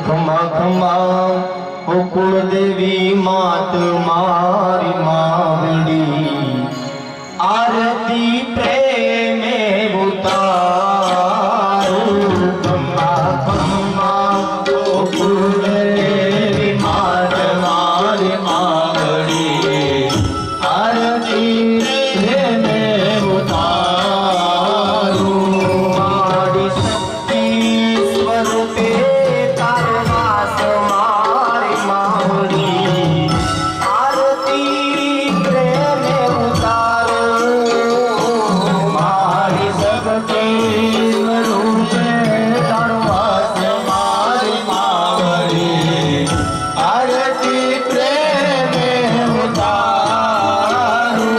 ખમા ખમા ઓ કુળદેવી માત મારી માવડી આરતી પ્રેમે ઉતારું ખમા ખમા ઓ કુળદેવી માત મારી માવડી આરતી પ્રેમે ઉતારું મારી શક્તિ સ્વરૂપે તારો વાસ મારી માવડી આરતી પ્રેમે ઉતારું મારી શક્તિ સ્વરૂપે તારો વાસ મારી માવડી આરતી પ્રેમે ઉતારું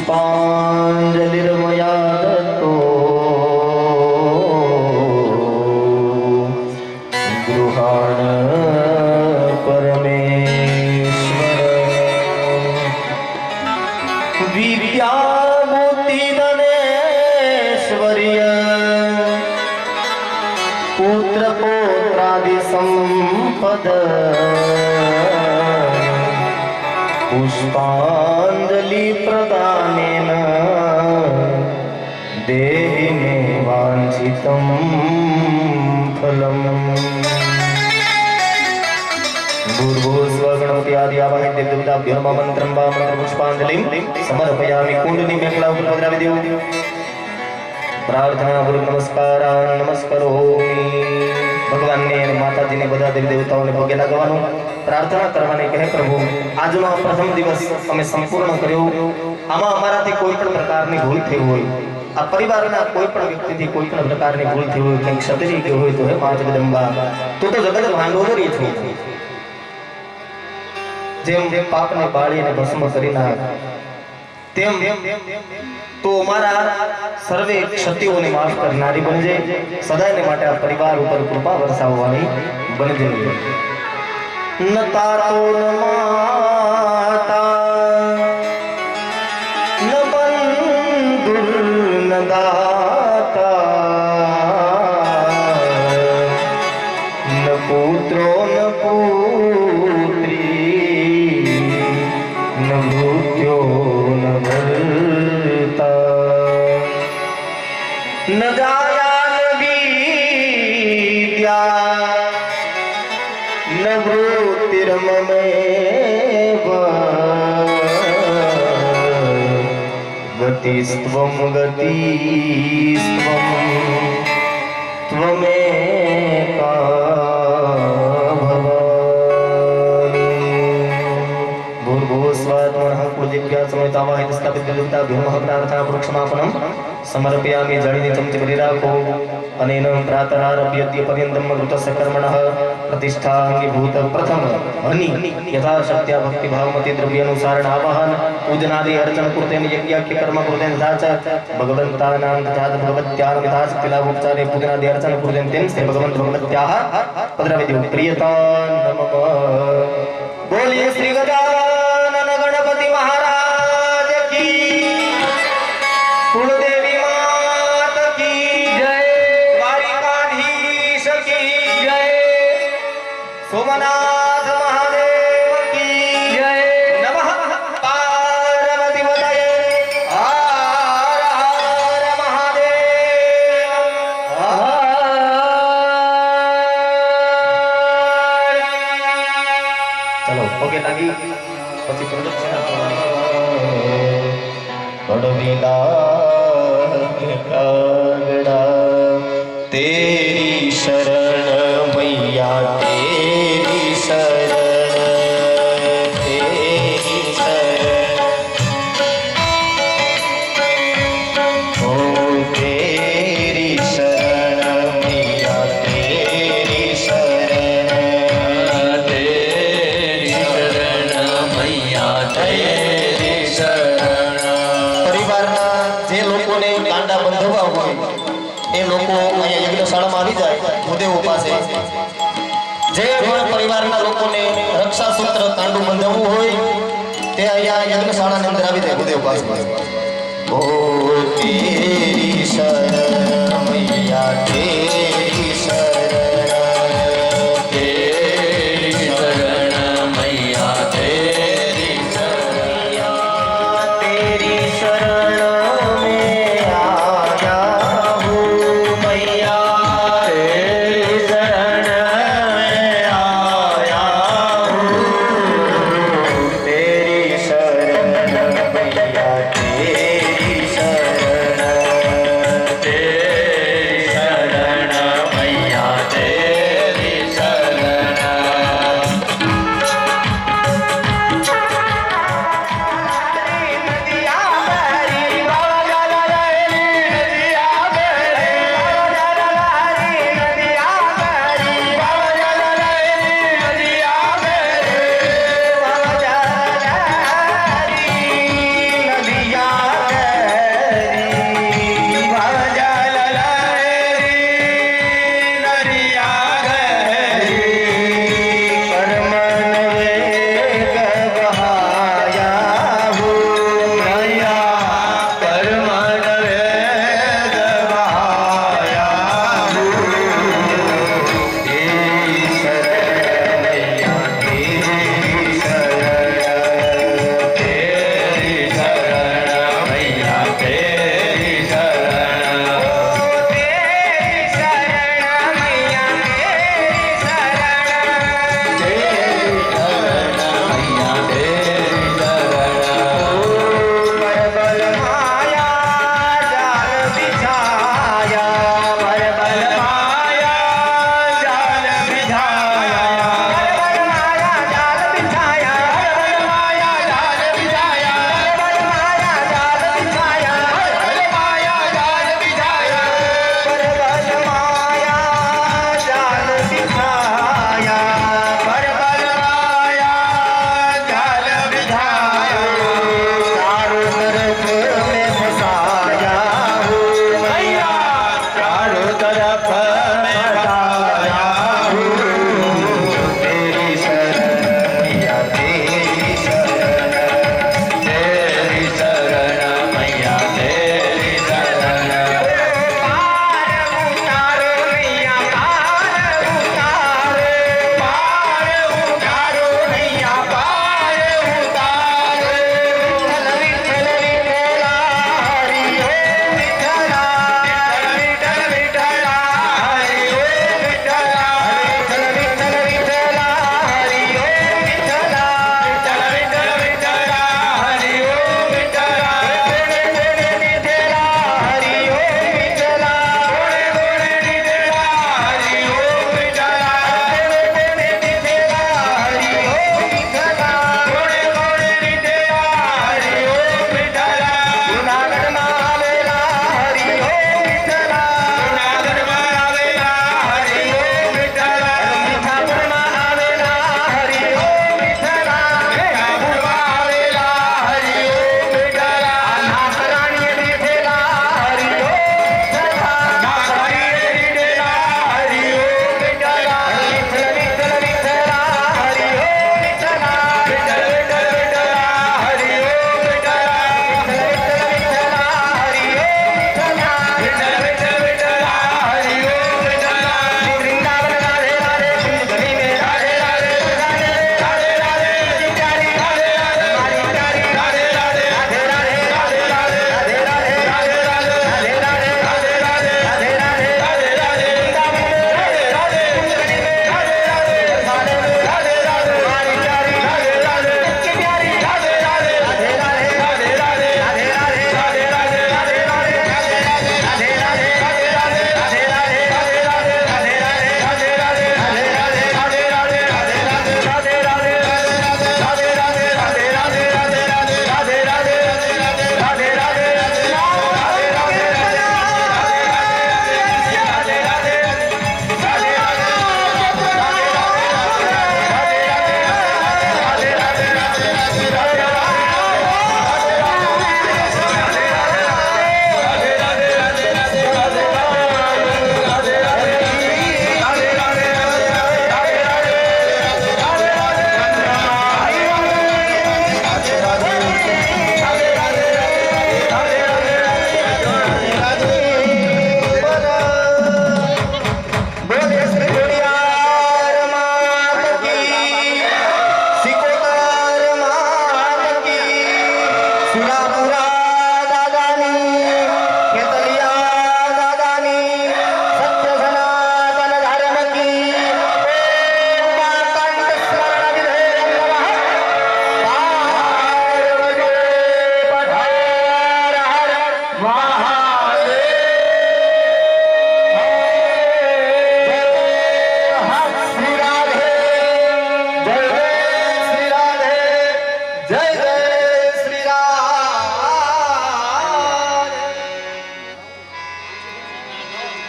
पुष्पांजलिर्मया दत्तो गृहाण परमेश्वर विद्यामूर्ति धनेश्वर्य पुत्र पौत्रादि संपद पुष्पांजलि प्रदानेन देहि मे वांछितं फलम्। भूर्भुवस्सुवः गणपति आदि आवाहय देवताभ्यो नमः। मंत्रं वा मंत्रपुष्पांजलिं समर्पयामि। कुंडली मेखला उपद्रवी देव प्रार्थना पूर्वक नमस्कारोमि। भगवान ने माताजी ने बधा देवी देवताओं ने पगे लागવાનું प्रार्थना करवाने કહે પ્રભુ આજનો પ્રથમ દિવસ અમે સંપૂર્ણ કર્યો આમાં અમારાથી કોઈ પણ પ્રકારની ભૂલ થઈ હોય આ પરિવારના કોઈ પણ વ્યક્તિથી કોઈ પણ પ્રકારની ભૂલ થઈ હોય કે ક્ષત્રિય કે હોય તો હે મા જગદંબા તું તો જગત ભાંડોદરી છો જેમ પાપને બાળીને ભસ્મ કરી નાખ તેમ तो हमारा सर्वे क्षतियों ने माफ करनारी बन जाए सदाने માટે આ પરિવાર ઉપર કૃપા વરસાવવાની બન જાય न तातो न माता न बंधुर न दाता न पुत्रो न पुत्री न मृत्यो न भर्ता न जाया न विद्या न वृत्तिर्ममेव गतिस्त्वं गतिस्त्वं त्वमेका भवानि। भूर्भुवस्सुवः पूज्यभ्यः समेतावाहित स्थापित देवताभ्यो नमः। प्रार्थना पूर्वक्षमापणं समर्पयामि। जडिनि चमचे भरी राखो अनेन प्रातरारभ्य पर्यन्तं कृतस्य कर्मणः प्रतिष्ठांगीभूत प्रथम हनि यथाशक्त्या भक्तिभावमति द्रव्यानुसारेण आवाहन पूजनादि अर्चन कृतेन यज्ञाख्य कर्म कृतेन तथा च भगवन्तानां तथा भगवत्याः यथाशक्तिलाभोपचारे पूजनादि अर्चन कृतेन तेन से भगवन्त भगवत्याः पद्रविधि प्रियता नमः। बोलिए श्री गजानन गणपति महाराज की कुलदेवी माता की जय द्वारिकाधीश की जय सोमनाथ महादेव की जय नमः पार्वती पतये हर हर महादेव चलो ओके लागी પછી પ્રદક્ષિણા કડવીલા કાગડા तेरी शरण मैया तेरी शरण तेरी शरण ओ तेरी शरण मैया तेरी शरण मैया तेरी शरण। परिवाરના જે લોકોને કાંડા બંધવા હોય એ લોકો અહીંયા યજ્ઞશાળામાં આવી જાય ભૂદેવ પાસે જે પણ પરિવારના લોકોને રક્ષા સૂત્ર કાંડું બંધાવવું હોય તે અહીંયા યજ્ઞશાળાની અંદર આવી જાય ભૂદેવ પાસે। ઓ તેરી શરણ મૈયા તેરી શરણ મૈયા તેરી શરણ तेरी शरण में आया हूँ मैया तेरी शरण में आया हूँ तेरी शरण मैया तेरी शरण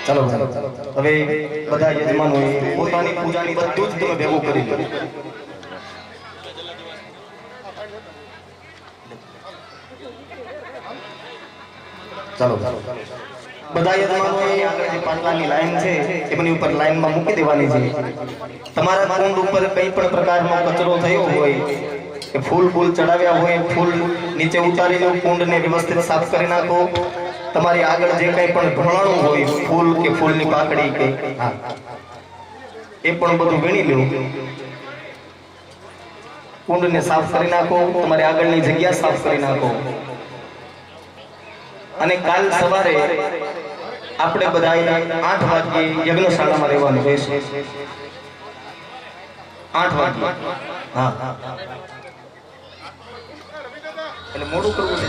ચાલો હવે બધા યજમાનોએ પોતાની પૂજાની બધું જ તમે ભેગું કરી લો. ચાલો બધા યજમાનોએ આગળ જે પાટલાની લાઈન છે એમની ઉપર લાઈનમાં મૂકી દેવાની છે. તમારા કુંડ ઉપર કંઈ પણ પ્રકારનો કચરો થયો હોય કે ફૂલ ચડાવ્યા હોય, ફૂલ નીચે ઉતારી લો, કુંડને વ્યવસ્થિત સાફ કરી નાખો. તમારી આગળ જે કંઈ પણ ઢોળાણું હોય, ફૂલ કે ફૂલની પાકડી કે હા એ પણ બધું વીણી લો. કુંડને સાફ કરી નાખો, તમારી આગળની જગ્યા સાફ કરી નાખો. અને કાલ સવારે આપણે બધા 8 વાગે યજ્ઞશાળામાં રહેવાનું રહેશે. 8 વાગે હા એટલે મોડું કરવું છે.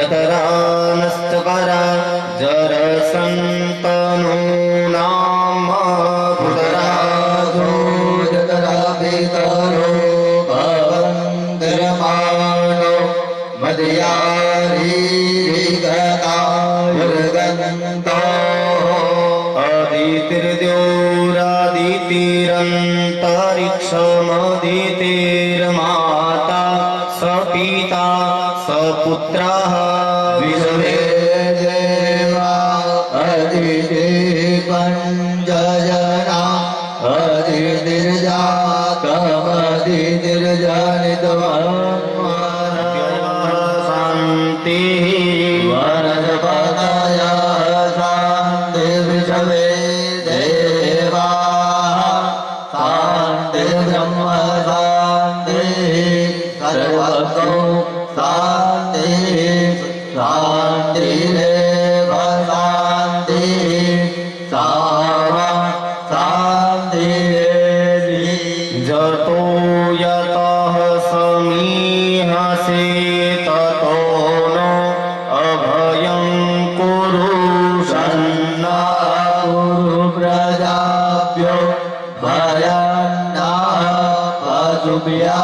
जठरानस्तकरा जरसन्तनो नाम पुतराधो जठराभितरो भवन्तिर्मानो मदयारीगता युर्गन्तो अदितिर्द्योरादितिरन्तरिक्षमदितिर्माता स पिता स पुत्रः विश्वे देवा अदिति पञ्चजना शान्तिः वनस्पतय शान्ति विश्वे देवा शान्ति ब्रह्म शान्ति सर्वतो शान्ति शान्तिरेव शान्ति सामा शान्तिरेधि जतो यतः समीहसे ततो नो अभयं कुरु सन्ना कुरु प्रजाभ्यो भयन्ना पशुभ्यः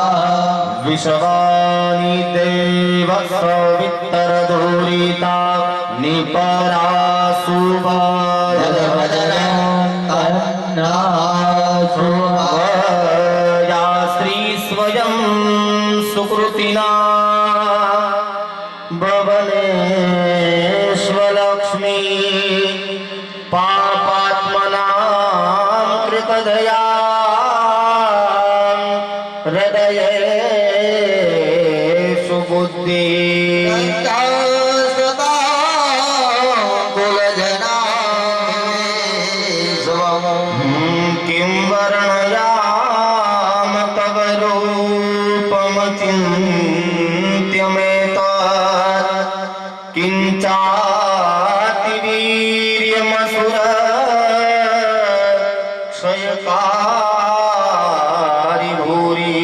विश्वानि देव सवितरदुरिता निपरासुभया श्री स्वयं सुकृतिना भवनेश्वलक्ष्मी पापात्मनां कृतदया हृदये सुबुद्धि किं वर्णयाम तव रूपमचिन्त्यमेतत् किञ्चातिवीर्यमसुर क्षयकारि भूरि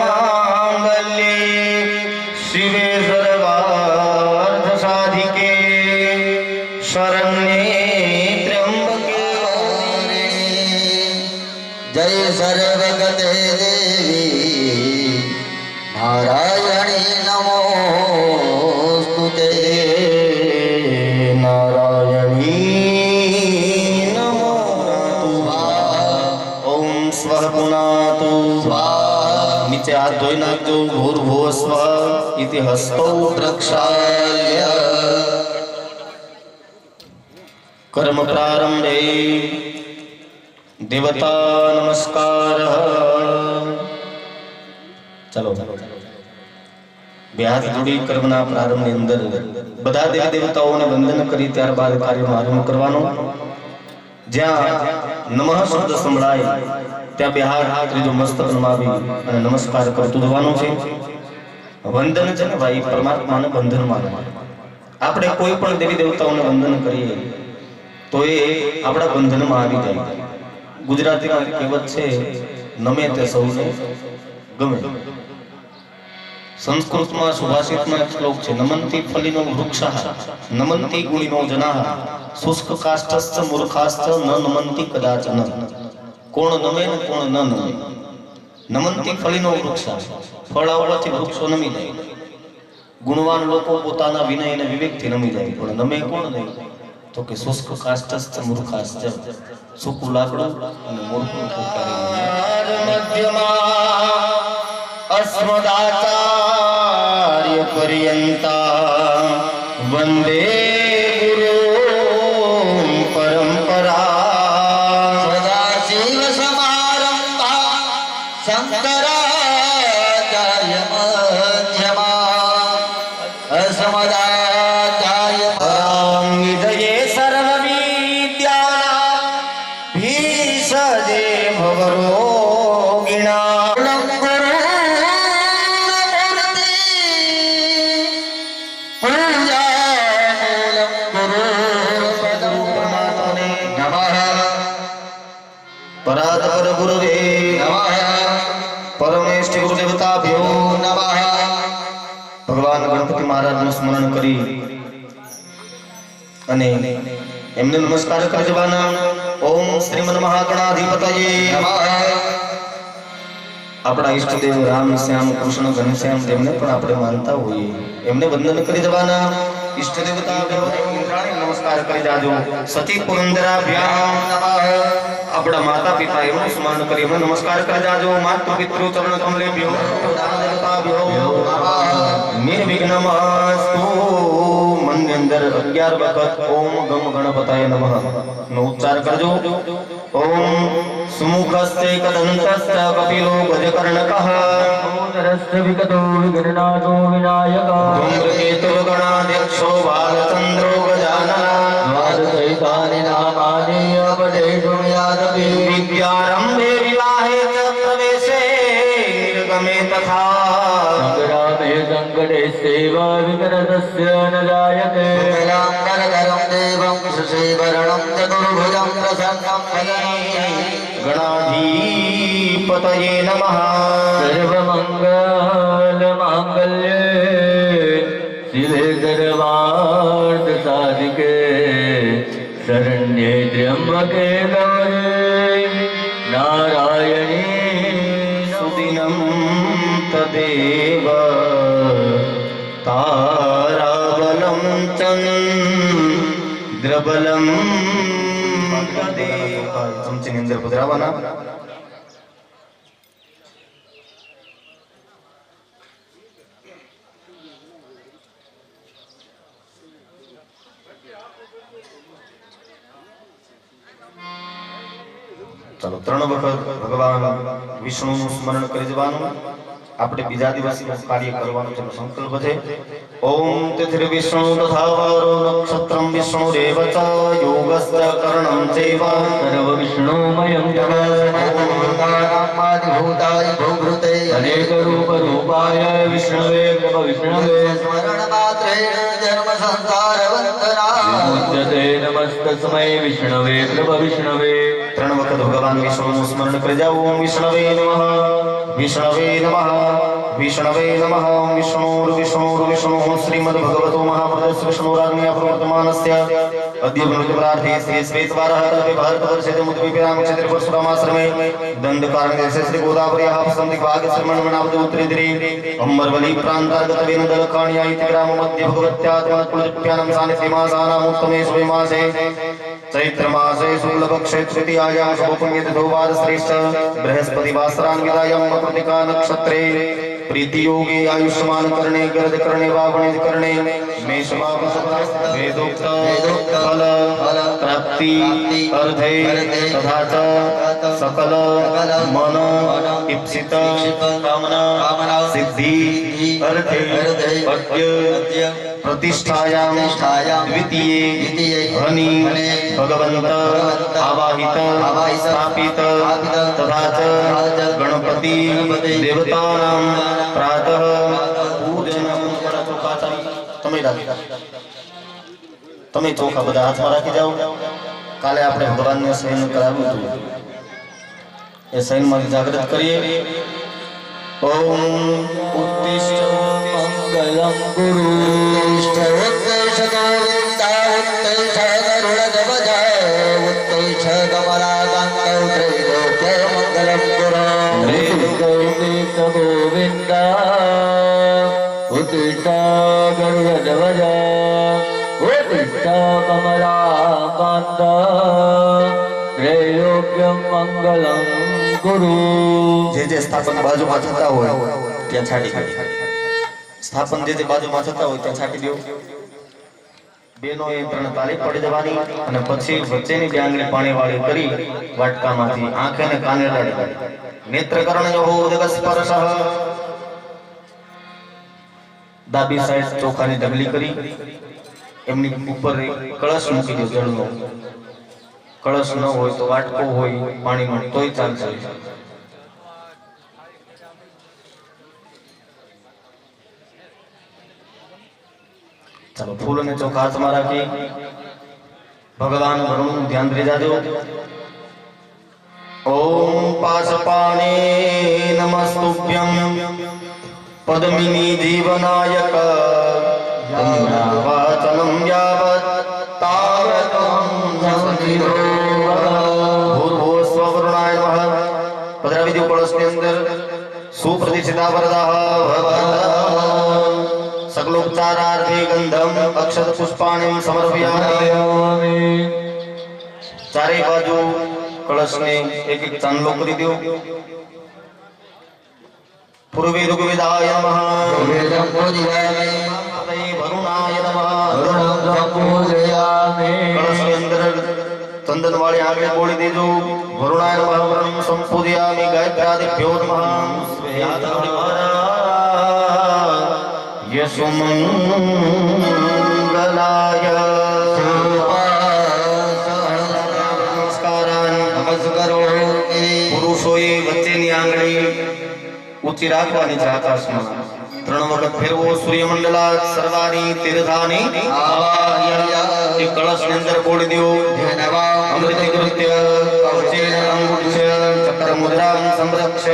सर्वमङ्गलमाङ्गल्ये शिवे सर्वार्थसाधिके शरण्ये त्र्यम्बके जय सर्वगते देवी नारायणी नमोस्तुते नारायणी नमोस्तु ओम स्वः पुनातु नीचे हाथ धोई नाखजो भूर्भुवः स्वः इति हस्तौ प्रक्षाल्य कर्म प्रारंभे देवता नमस्कार चलो બે હાથ જોડી કર્મના પ્રારંભની અંદર બધા દેવી દેવતાઓને વંદન કરી ત્યારબાદ કાર્યનો આરંભ કરવાનો જ્યાં નમઃ શબ્દ સંભળાય ત્યાં બે હાથ ત્રીજો મસ્તક નમાવી અને નમસ્કાર કરતું જવાનું છે વંદન છે ને ભાઈ પરમાત્માને વંદન માનવાનું આપણે કોઈ પણ દેવી દેવતાઓને વંદન કરીએ તો એ આપણા બંધનમાં આવી જાય ગુજરાતીમાં કહેવત છે નમે તે સૌને ગમે સંસ્કૃતમાં સુભાષિતમાં એક શ્લોક છે નમંતિ ફલિનો વૃક્ષઃ નમંતિ ગુણિનો જનાઃ શુષ્ક કાષ્ઠસ્ચ મૂર્ખાસ્ચ ન નમંતિ કદાચન કોણ નમે ને કોણ ન નમે નમંતિ ફલિનો વૃક્ષઃ ફળ આવવાથી વૃક્ષો નમી જાય ગુણવાન લોકો પોતાના વિનય અને વિવેકથી નમી જાય પણ નમે કોણ નહીં તો કે શુષ્ક કાષ્ઠસ્ચ મૂર્ખાસ્ચ સૂકું લાકડું અને મૂર્ખું अस्मदाचार्य पर्यंता वंदे गुरु परंपरा सदाशिव समारंभा शंकराचार्य मध्यमा असमदाचार्य निधये सर्व विद्यानां भीषजे भवरोगिणा ભગવાન ગણપતિ મહારાજનું સ્મરણ કરી અને એમને નમસ્કાર કરી દેવાના. ઓમ શ્રીમન મહાગણાધિપતયે નમઃ. આપણા ઈષ્ટદેવ રામ શ્યામ કૃષ્ણ ઘનશ્યામ તેમને પણ આપણે માનતા હોઈએ, એમને વંદન કરી દેવાના. ઈષ્ટ દેવતા ઇન્દ્રાણી નમસ્કાર કરી જાજો. સતી પુરંદરાભ્યામ નમઃ. આપણા માતા પિતા એમનું સ્મરણ કરી એમને નમસ્કાર કરી જાજો. માતૃ પિતૃ ચરણ કમલેભ્યો દાન દેવતાભ્યો નિર્વિઘ્નમસ્તુ. મનની અંદર 11 વખત ઓમ ગમ ગણપતાય નમઃ નો ઉચ્ચાર કરજો. ઓમ સુમુખસ્તે કદંતસ્ત કપિલો ગજકર્ણકઃ ઉદરસ્થ વિકટો વિઘ્નનાથો વિનાયક ધૂમ્રકેતુ ગણાધ્યક્ષો બાલચંદ્રો ગજાનન દ્વાદશૈતાનિ નામાનિ અપટેષુ યાદપી વિદ્યારંભે વિવાહે ચ પ્રવેશે નિર્ગમે તથા સંગ્રામે સંકટે સેવા વિકરતસ્ય ન જાયતે મંગલાંબરધરં દેવં શશીવર્ણં ચતુર્ભુજં પ્રસન્नं વદનેય ગણાધિપતયે નમઃ. સર્વમંગલમાંગલ્યે શિવે સર્વાર્થ સાધિકે શરણ્યે ત્ર્યંબકે ગૌરી નારાયણી સુદિનમ તદેવ તારાબલમ ચંદ્રબલમ તદેવ. ચમચીની અંદર પધરાવાના. ચાલો 3 વખત ભગવાન વિષ્ણુનું સ્મરણ કરી દેવાનું. આપણે બીજા દિવસે કાર્ય કરવાનું છે, સંકલ્પ છે. ઓમ તિથિર વિષ્ણુ તથા વારો નક્ષત્રમ વિષ્ણુરેવ ચ યોગસ્ચ કર્ણં ચૈવ સર્વ વિષ્ણુમયં ભૂતાય ભૂભૃતે અનેક રૂપ રૂપાય વિષ્ણવે પ્રભ વિષ્ણવે સ્મરણ માત્રેણ જન્મ સંસાર વંદના વિમુચ્યતે નમસ્તસ્મૈ વિષ્ણવે પ્રભ વિષ્ણવે. 3 વખત ભગવાન વિષ્ણુનું સ્મરણ કરી જાઓ. ઓમ વિષ્ણવે નમઃ વિષ્ણવે નમઃ વિષ્ણવે નમઃ. વિષ્ણુર વિષ્ણુર વિષ્ણુઃ શ્રીમદ ભગવતો મહાપ્રદસ્ય વિષ્ણુરાજ્ઞયા પ્રવર્તમાનસ્ય અદ્ય પ્રાર્થે શ્રી શ્વેતવારઃ તપે ભારતવર્ષે મુદ્વિપેરામ ક્ષેત્રે પરશુરામાશ્રમે દંડકારણ્ય શ્રી ગોદાવર્યાઃ સંધિ ભાગ શ્રમણમણાબ્દ ઉત્તરેદ્રે અંબરવલી પ્રાંતાર્ગત વેનદલકાણ્યા ઇતિ ગ્રામ મધ્ય ભગવત્યાત્મકુલપ્યાનમ સાનિધ્યમાસાનામ ઉત્તમે સ્વે માસે चैत्र मासे शुक्ल पक्षे तृतीयायां शुभपुण्यतिथोवाद श्रेष्ठ बृहस्पति वासरान्वितायां कृतिका नक्षत्रे प्रीति योगे आयुष्मान करणे गर्द करणे वावणे करणे मेष मास वेदोक्त फल प्राप्ति अर्धे तथा च सकल मन इप्सित कामना सिद्धि अर्थे अद्य प्रतिष्ठायां द्वितीये हनि भगवंत आवाहित स्थापित तथा च गणपति देवतानां प्रातः पूजनम. તમે ચોખા બધા હાથમાં રાખી જાઓ. કાલે આપણે ભગવાનને શયન કરાવ્યું હતું, એ શયનમાંથી જાગૃત કરીએ. ઓમ ઉત્તિષ્ઠ મંગલમ ગુરુ ઉત્તિષ્ઠ ગોવિંદા ઉત્તિષ્ઠ ગરુડધ્વજા ઉત્તિષ્ઠ કમલાકાંત ત્રૈલોક્ય મંગલમ ગુરુ ઉત્તિષ્ઠ ગોવિંદ ઉત્તિષ્ઠ ગરુડધ્વજા ઉત્તિષ્ઠ કમલાકાંત ત્રૈલોક્ય મંગલમ ગુરુ. જે સ્થાપન બાજુમાં થતા હોય ત્યાં છાડી દો. સ્થાપન જે બાજુમાં થતા હોય ત્યાં છાડી દો. બેનો એ 3 તાળી પડી જવાની અને પછી વચ્ચેની 2 આંગળી પાણીવાળી કરી વાટકામાંથી આંખે ને કાને લડી નેત્રકરણ જગસ્પર્શ. ડાબી સાઈડ ચોખાની ઢગલી કરી એમની ઉપર કળશ મૂકી દો. જળનો કળશ ન હોય તો વાટકો હોય પાણીનો તોય ચાલશે. ચાલો ફૂલ અને ચોખા હાથમાં રાખી ભગવાન વરુણનું ધ્યાન કરી જાજો. ઓમ પાશપાણે નમસ્તુભ્યમ पद्मिनी जीवनायक वाचनं यावत् तावतं भूर्भुवस्ववरुणाय नमः। पधराविधि कलशની અંદર सुप्रतिष्ठिता वरदाः सकलोपचारार्थे गंधम अक्षत पुष्पाणिं समर्पयामि। चारे बाजू कलश ने एक एक चांदलो કરી દો। पूर्वे ऋग्वेदाय नमः वेदं पूजयामि वरुणाय नमः वरुणं पूजयामि। कलश के अंदर चंदन वाली आगे बोली देजो। वरुणाय नमः वरुणं संपूजयामि गायत्रादिभ्यो नमः। यशुमंगलाय नमस्कारान् पुरुषोए वच्चेनी आंगળી ऊंची રાખવાની છે આકાશમાં। 3 વખત ફેરવો સૂર્યમંડલા સર્વાણી તીર્થાની આવાહ્ય। એ કળશની અંદર બોલી દો। અમૃત કૃત્ય કવચેન અંગુઠ્ય ચક્ર મુદ્રામ સંરક્ષ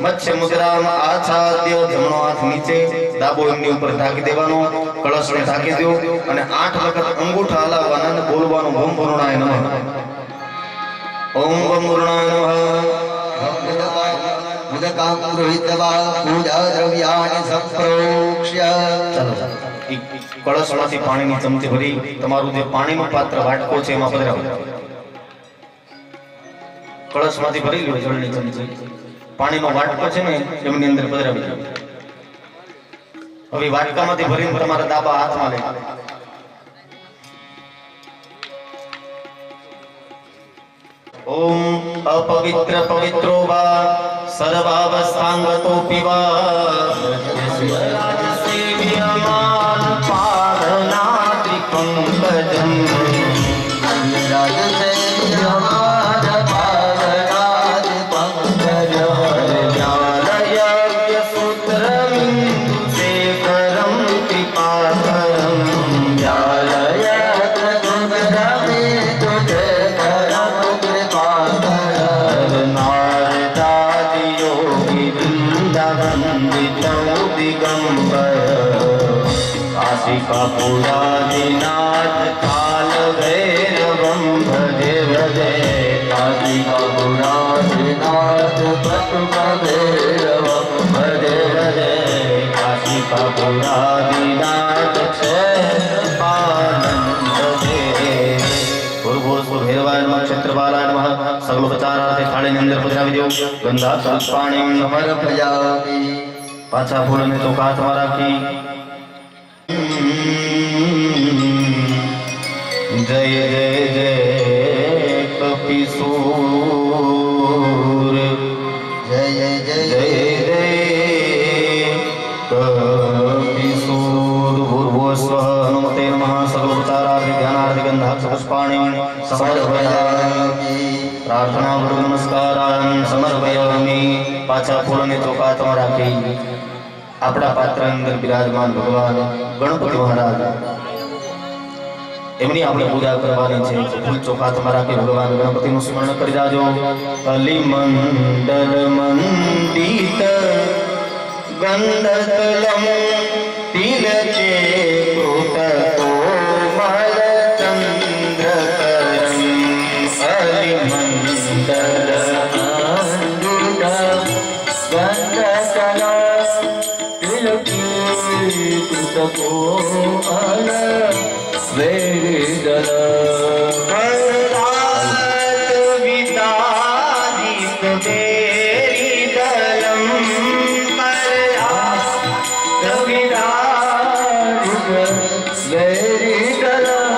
મત્સ્ય મુદ્રામ આછાદ્ય। જમણો હાથ નીચે ડાબો એમની ઉપર ઢાંકી દેવાનો। કળશને ઢાંકી દો અને 8 વખત અંગૂઠા હલાવવાના અને બોલવાનું ઓમ વરુણાય નમઃ ઓમ વરુણાય નમઃ। मुदकां गृहीत्वा पूजा द्रव्याणि संप्रोक्ष्य। કળશમાંથી પાણીની ચમચી ભરી તમારું જે પાણીનું પાત્ર વાટકો છે એમાં પધરાવો। કળશમાંથી ભરી લો જળની ચમચી, પાણીનો વાટકો છે ને એમની અંદર પધરાવી દો। હવે વાટકામાંથી ભરીને તમારા ડાબા હાથમાં લે। ओम अपवित्र पवित्रो वा सर्वावस्थांगतोऽपि वा सेव्यमान पादनादिपङ्कजम् राजसेव्यमान पादनादिपङ्कजम् ज्ञानयज्ञसूत्रमिन्दुशेखरं कृपाकरम् काशिकापुरादिनाथ काल भैरवं भजे भजे। काशिकापुरादिनाथ भैरवं भजे भजे। काशिकापुरादिनाथ क्षेत्रपालं भजे। पूर्वोस्व भैरवाय नमः क्षेत्रपालाय नमः। सर्वोपचारार्थे थाळीની અંદર પધરાવી દો। ગંધાસુષ્પાણિં समर्पयामि। પાછા ફૂલને ચોખા હાથમાં રાખી जय जय जय कपिसूर जय जय जय जय जय कपिसूर। भूर्भुवस्वः हनुमते नमः। सर्वोपचारार्थे ध्यानार्थे गन्धाक्षपुष्पाणिं समर्पयामि। प्रार्थना गुरु नमस्कारान् समर्पयामि। पाछा फूलने ચોખા હાથમાં રાખી આપણા પાત્ર અંદર બિરાજમાન ભગવાન ગણપતિ મહારાજ એમની આપણે પૂજા કરવાની છે। ફૂલ ચોખા હાથમાં રાખી ભગવાન ગણપતિનું સ્મરણ કરી જાજો। કલિમંડલ મંડિત ગંધતલમ તિલકે કૃતકોમલ ચંદ્રકરમ કલિમંડલ कृतकोमल वेदन विदादित वेरिदलम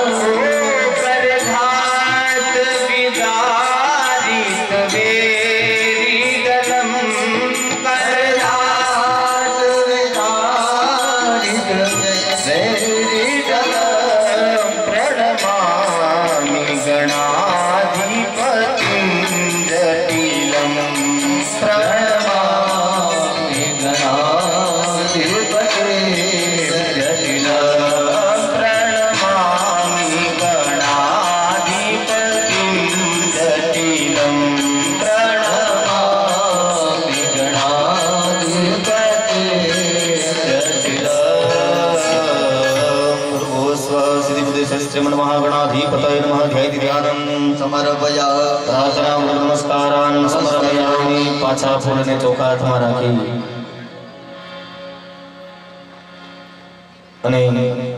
શ્રીમન મહાગણાધિપતય નમઃ ધ્યાયતિ ધ્યાનમ સમર્પયા પ્રાર્થના નમસ્કારાન સમર્પયામિ પાછા ફૂલને ચોખા હાથમાં રાખી અને